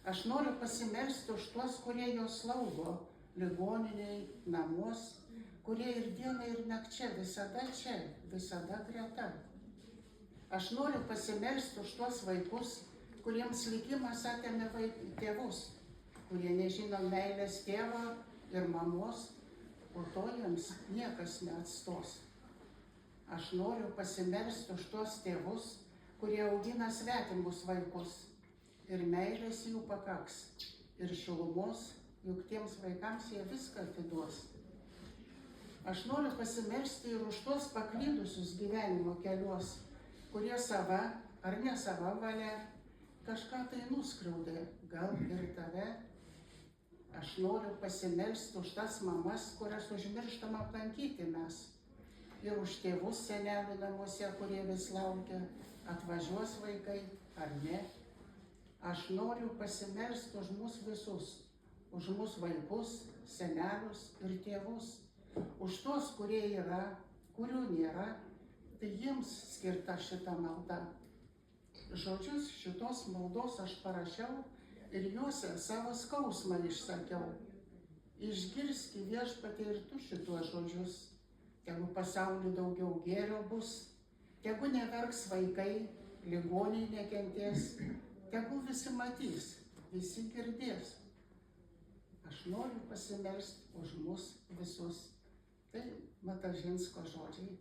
Aš noriu pasimelsti už tuos, kurie jos slaugo, ligoniniai, namus, kurie ir dieną, ir nakčia, visada čia, visada greta. Aš noriu pasimelsti už tuos vaikus, kuriems likimas atėmė tėvus, kurie nežino meilės tėvo ir mamos, o to jiems niekas neatstos. Aš noriu pasimelsti už tuos tėvus, kurie augina svetimus vaikus, ir meilės jų pakaks, ir šilumos, juk tiems vaikams jie viską atiduos. Aš noriu pasimelsti ir už tuos paklydusius gyvenimo keliuos, kurie sava ar ne sava valia kažką tai nuskriaudė, gal ir tave. Aš noriu pasimelsti už tas mamas, kurias užmirštam aplankyti mes, ir už tėvus senelių namuose, kurie vis laukia, atvažiuos vaikai ar ne. Aš noriu pasimelsti už mus visus, už mus vaikus, senelius ir tėvus, už tuos, kurie yra, kurių nėra, tai jiems skirta šita malda. Žodžius šitos maldos aš parašiau ir juose savo skausmą išsakiau. Išgirski Viešpatie ir tu šituos žodžius, tegu pasauly daugiau gėrio bus, tegu neverks vaikai, ligoniai nekentės, tegu visi matys, visi girdės. Aš noriu pasimelsti už mus visus. Tai Matažinsko žodžiai.